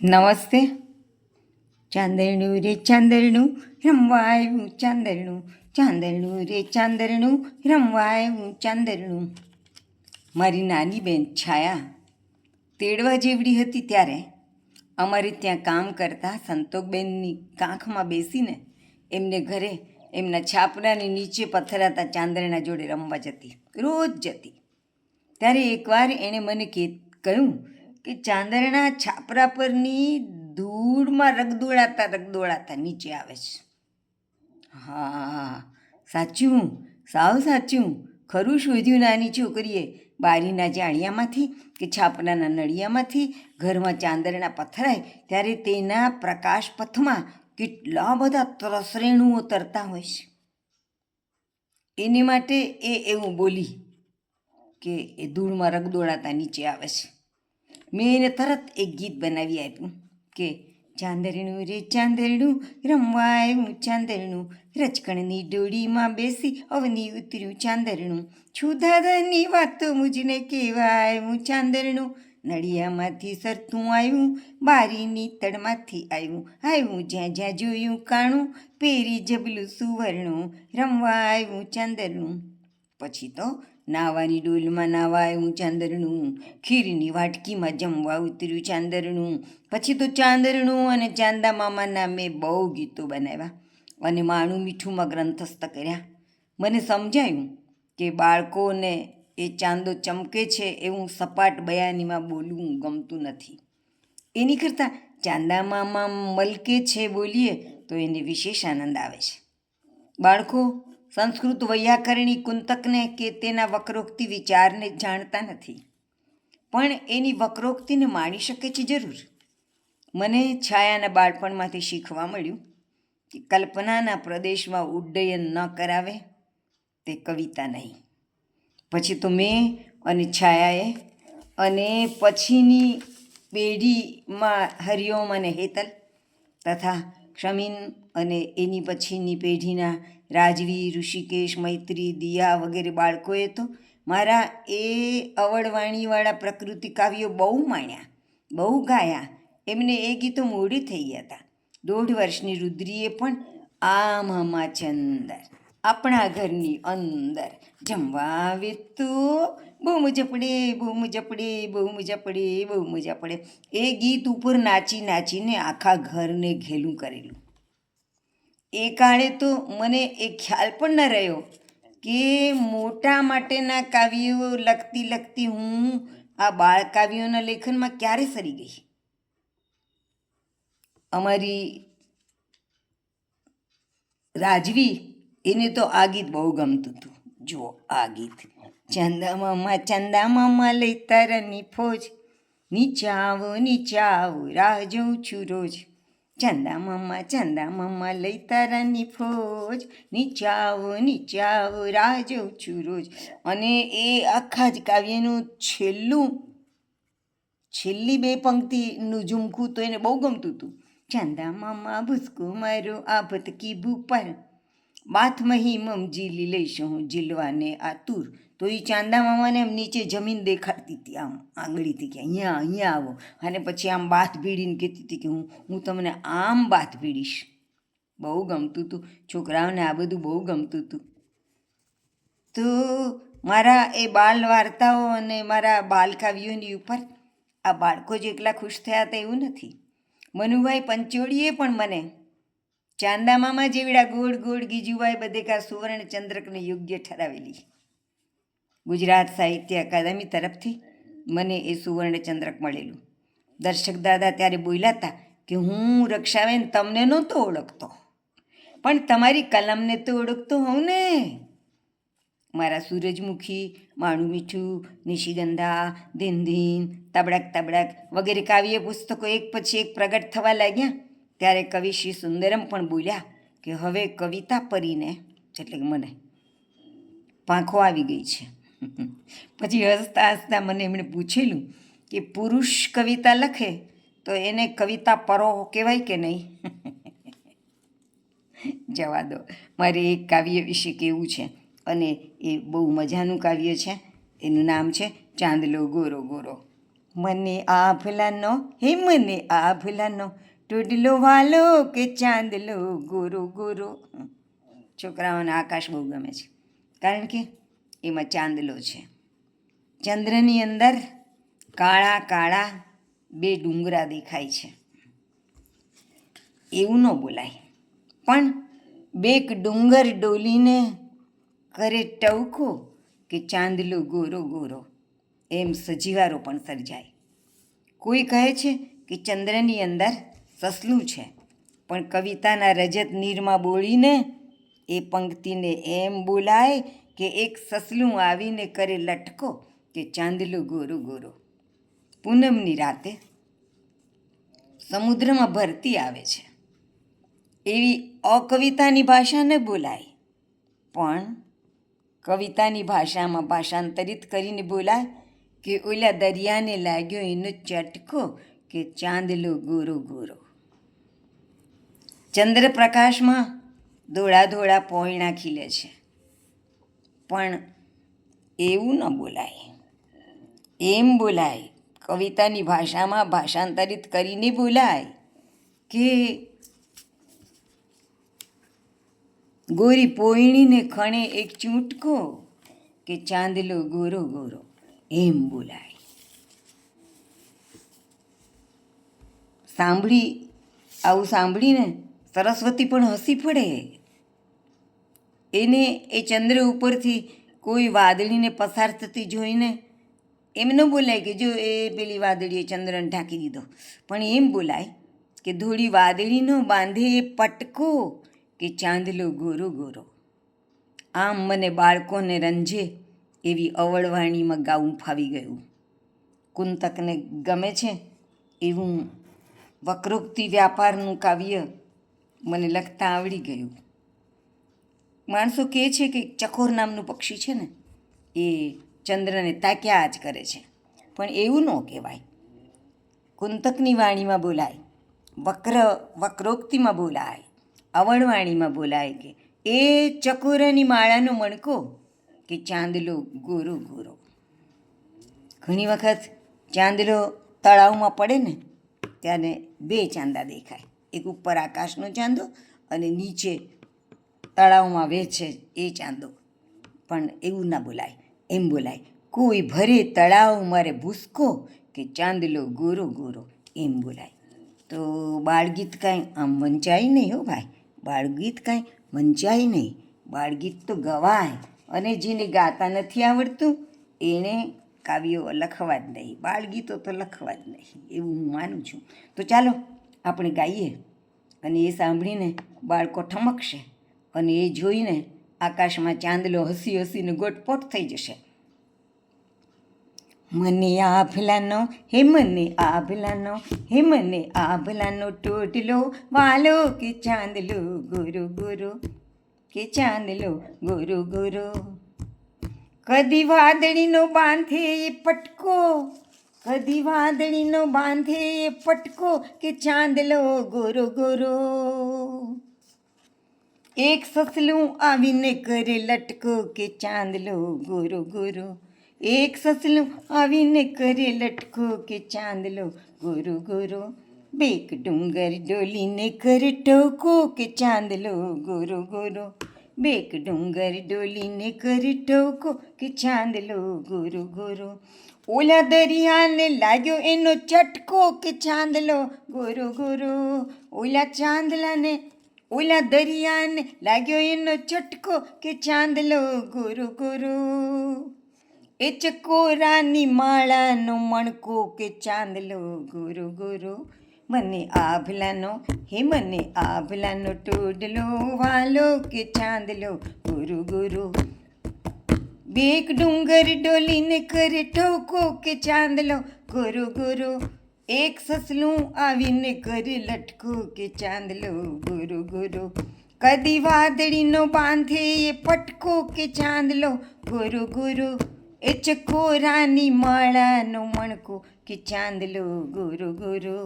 નમસ્તે. ચાંદરણું રે ચાંદરણું રમવા આવ્યું ચાંદરણું, ચાંદરણું રે ચાંદરણું રમવા આવ્યું ચાંદરણું. મારી નાની બેન છાયા તેડવા જેવડી હતી ત્યારે અમારે ત્યાં કામ કરતા સંતોકબેનની કાંખમાં બેસીને એમને ઘરે એમના છાપરાની નીચે પથરાતા ચાંદરણા જોડે રમવા જતી, રોજ જતી. ત્યારે એકવાર એણે મને કહ્યું કે ચાંદરણા છાપરા પરની ધૂળમાં રગદોળાતા નીચે આવે છે. હા, સાચું, સાવ સાચું, ખરું શોધ્યું નાની છોકરીએ. બારીના જાળિયામાંથી કે છાપરાના નળિયામાંથી ઘરમાં ચાંદરણા પથરાય ત્યારે તેના પ્રકાશ પથમાં કેટલા બધા ત્રસરેણુઓ તરતા હોય છે. એની માટે એ એવું બોલી કે એ ધૂળમાં રગદોળાતા નીચે આવે છે. મેં એને તરત એક ગીત બનાવી આપ્યું કે ચાંદરણું રે ચાંદરણું રમવા આવ્યું ચાંદરણું, રચકણની ડોળીમાં બેસી અવની ઉતર્યું ચાંદરણું, છુદાદાની વાતો મુજને કહેવાયું ચાંદરણું, નળિયામાંથી સરતું આવ્યું, બારીની તળમાંથી આવ્યું જ્યાં જ્યાં જોયું કાણું, પેરી જબલું સુવર્ણું, રમવા આવ્યું ચાંદરણું. પછી તો નાવાની ડોલમાં નાવા આવ્યું ચાંદરણું, ખીરની વાટકીમાં જમવા ઉતર્યું ચાંદરણું. પછી તો ચાંદરણું અને ચાંદા મામાના મેં બહુ ગીતો બનાવ્યા અને માણું મીઠુંમાં ગ્રંથસ્થ કર્યા. મને સમજાયું કે બાળકોને એ ચાંદો ચમકે છે એવું સપાટ બયાનીમાં બોલવું ગમતું નથી. એની કરતાં ચાંદા મામા મલકે છે બોલીએ તો એને વિશેષ આનંદ આવે છે. બાળકો સંસ્કૃત વૈયાકરણી કુંતકને કે તેના વક્રોક્તિ વિચારને જાણતા નથી, પણ એની વક્રોક્તિને માણી શકે છે જરૂર. મને છાયાના બાળપણમાંથી શીખવા મળ્યું કે કલ્પનાના પ્રદેશમાં ઉડ્ડયન ન કરાવે તે કવિતા નહીં. પછી તો મેં અને છાયાએ અને પછીની પેઢીમાં હરિઓમ અને હેતલ તથા ક્ષમીન અને એની પછીની પેઢીના રાજવી, ઋષિકેશ, મૈત્રી, દિયા વગેરે બાળકોએ તો મારા એ અવળવાણીવાળા પ્રકૃતિ કાવ્યો બહુ માણ્યા, બહુ ગાયા. એમને એ ગીતો મોડે થઈ ગયા હતા. 1.5 વર્ષની રુદ્રીએ પણ આ મામા છે અંદર, આપણા ઘરની અંદર, જમવા આવે તો બહુ મજા પડે, બહુ મજા પડે, બહુ મજા પડે, બહુ મજા પડે. એ ગીત ઉપર નાચી નાચીને આખા ઘરને ઘેલું કરેલું. એ કાળે તો મને એ ખ્યાલ પણ ન રહ્યો કે મોટા માટેના કાવ્યો લખતી હું આ બાળ કાવ્યોના લેખનમાં ક્યારે સરી ગઈ. અમારી રાજવી, એને તો આ ગીત બહુ ગમતું હતું. જુઓ આ ગીત: ચાંદા મામા લઈ તારાની ફોજ, નીચે આવો રાહ જોઉં છું રોજ. ચાંદા મામા લઈ તારાની ફોજ, નીચે આવો રાહ જોઉં છું રોજ. અને એ આખા જ કાવ્યનું છેલ્લી 2 પંક્તિનું ઝુમખું તો એને બહુ ગમતું હતું. ચાંદા મામા ભૂસકો મારો આ ભટકી ભૂ પર, બાથ મહી મમ ઝીલી લઈશું હું ઝીલવાને આતુર. તો એ ચાંદા મામાને આમ નીચે જમીન દેખાડતી હતી, આમ આંગળીથી કે અહીંયા આવો, અને પછી આમ બાથ ભીડીને કહેતી હતી કે હું તમને આમ બાથ ભીડીશ. બહુ ગમતું હતું છોકરાઓને, આ બધું બહુ ગમતું હતું. તો મારા એ બાલ વાર્તાઓ અને મારા બાલ કાવ્યોની ઉપર આ બાળકો જ એકલા ખુશ થયા હતા એવું નથી. મનુભાઈ પંચોળીએ પણ મને ચાંદા મામા જેવડા ગોળ ગોળ ગીજુભાઈ બધેકા સુવર્ણચંદ્રકને યોગ્ય ઠરાવેલી. ગુજરાત સાહિત્ય અકાદમી તરફથી મને એ સુવર્ણચંદ્રક મળેલું. દર્શક દાદા ત્યારે બોલ્યા હતા કે હું રક્ષાબેન તમને નહોતો ઓળખતો, પણ તમારી કલમને તો ઓળખતો હોઉં ને. મારા સૂરજમુખી, માણું મીઠું, નિશિગંધા, ધીન તબડક વગેરે કાવ્ય પુસ્તકો એક પછી એક પ્રગટ થવા લાગ્યા ત્યારે કવિ શ્રી સુંદરમ પણ બોલ્યા કે હવે કવિતા પરીને, એટલે કે મને, પાંખો આવી ગઈ છે. પછી હસતા હસતા મને એમણે પૂછેલું કે પુરુષ કવિતા લખે તો એને કવિતા પરો કહેવાય કે નહીં? જવા દો, મારે એક કાવ્ય વિશે કહેવું છે અને એ બહુ મજાનું કાવ્ય છે. એનું નામ છે ચાંદલો ગોરો ગોરો. મને આભલાનો હે મને આભલાનો ટોડલો વાલો કે ચાંદલો ગોરો ગોરો. છોકરાઓને આકાશ બહુ ગમે છે, કારણ કે એમાં ચાંદલો છે. ચંદ્રની અંદર કાળા કાળા બે ડુંગરા દેખાય છે. એવું ન બોલાય, પણ બેક ડુંગર ડોલીને કરે ટવકો કે ચાંદલો ગોરો ગોરો, એમ સજીવારો પણ સર્જાય. કોઈ કહે છે કે ચંદ્રની અંદર સસલું છે, પણ કવિતાના રજત નીરમાં બોલીને એ પંક્તિને એમ બોલાય કે એક સસલું આવીને કરે લટકો કે ચાંદલો ગોરો ગોરો. પૂનમની રાતે સમુદ્રમાં ભરતી આવે છે, એવી અકવિતાની ભાષા ન બોલાય, પણ કવિતાની ભાષામાં ભાષાંતરિત કરીને બોલાય કે ઓલા દરિયાને લાગ્યો એનો ચટકો કે ચાંદલો ગોરો ગોરો. ચંદ્રપ્રકાશમાં ધોળા ધોળા પોયણા ખીલે છે, પણ એવું ન બોલાય. એમ બોલાય, કવિતાની ભાષામાં ભાષાંતરિત કરીને બોલાય કે ગોરી પોયણીને ખણે એક ચૂંટકો કે ચાંદલો ગોરો ગોરો, એમ બોલાય. આવું સાંભળીને સરસ્વતી પણ હસી પડે. એને એ ચંદ્ર ઉપરથી કોઈ વાદળીને પસાર થતી જોઈને એમ ન બોલાય કે જો એ પેલી વાદળીએ ચંદ્રને ઢાંકી દીધો, પણ એમ બોલાય કે ધોળી વાદળીનો બાંધે એ પટકો કે ચાંદલો ગોરો ગોરો. આમ મને બાળકોને રંજે એવી અવળવાણીમાં ગાવું ફાવી ગયું. કુંતકને ગમે છે એવું વક્રોક્તિ વ્યાપારનું કાવ્ય મને લખતા આવડી ગયું. માણસો કહે છે કે ચકોર નામનું પક્ષી છે ને, એ ચંદ્રને તાક્યા જ કરે છે, પણ એવું ન કહેવાય. કુંતકની વાણીમાં બોલાય, વક્રોક્તિમાં બોલાય, અવળવાણીમાં બોલાય કે એ ચકોરની માળાનો મણકો કે ચાંદલો ગોરો ગોરો. ઘણી વખત ચાંદલો તળાવમાં પડે ને ત્યારે બે ચાંદા દેખાય, એક ઉપર આકાશનો ચાંદો અને નીચે તળાવમાં વહેંચે એ ચાંદો. પણ એવું ના બોલાય, એમ બોલાય કોઈ ભરે તળાવ મારે ભૂસકો કે ચાંદલો ગોરો ગોરો, એમ બોલાય. તો બાળગીત કાંઈ આમ વંચાય નહીં હો ભાઈ, બાળગીત કાંઈ વંચાય નહીં. બાળગીત તો ગવાય, અને જેને ગાતા નથી આવડતું એણે કાવ્યો લખવા જ નહીં, બાળગીતો તો લખવા જ નહીં, એવું હું માનું છું. તો ચાલો આપણે ગાઈએ, અને એ સાંભળીને બાળકો ઠમકશે, અને એ જોઈને આકાશમાં ચાંદલો હસી હસીને ગોટપોટ થઈ જશે. મને આભલાનો હે મને આભલાનો હે મને આભલાનો ટોડલો વાલો કે ચાંદલો ગોરો ગોરો કે ચાંદલો ગોરો ગોરો. કદી વાદળીનો બાંધે એ પટકો, કદી વાદળીનો બાંધે એ પટકો કે ચાંદલો ગોરો ગોરો. એક સસલું આવીને કરે લટકો કે ચાંદલો ગોરો ગોરો. એક સસલું આવીને કરે લટકો કે ચાંદલો ગોરો ગોરો. બેક ડુંગર ડોલીને કરે ટોકો કે ચાંદલો ગોરો ગોરો. બેક ડુંગર ડોલીને કરે ટોકો કે ચાંદલો ગોરો ગોરો. ઓલા દરિયાને લાગ્યો એનો ચટકો કે ચાંદલો ગોરો ગોરો. ઓલા દરિયાને લાગ્યો એનો ચટકો કે ચાંદલો ગોરો ગોરો. એ ચકોરાની માળાનો મણકો કે ચાંદલો ગોરો ગોરો. મને આભલાનો હે મને આભલાનો ટોડલો વાલો કે ચાંદલો ગોરો ગોરો. બેક ડુંગર ડોલીને કરે ઠોકો કે ચાંદલો ગોરો ગોરો. એક સસલું આવીને કરે લટકો કે ચાંદલો ગોરો ગોરો. કદી વાદળીનો બાંધે એ પટકો કે ચાંદલો ગોરો ગોરો. એ ચકોરાની માળાનો મણકો કે ચાંદલો ગોરો ગોરો.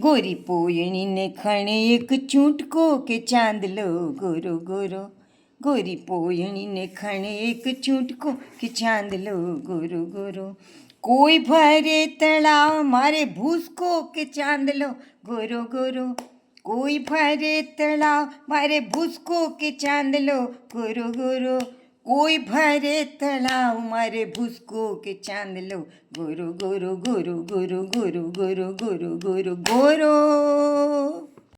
ગોરી પોયણીને ખણે એક ચૂંટકો કે ચાંદલો ગોરો ગોરો. ગોરી પોયણીને ખણે એક ચૂંટકો કે ચાંદલો ગોરો ગોરો. કોઈ ભરે તળાવ મારે ભૂસકો કે ચાંદલો ગોરો ગોરો. કોઈ ભરે તળાવ મારે ભૂસકો કે ચાંદલો ગોરો ગોરો. કોઈ ભરે તળાવ મારે ભૂસકો કે ચાંદલો ગોરો ગોરો ગોરો ગોરો ગોરો ગોરો ગોરો ગોરો ગોરો.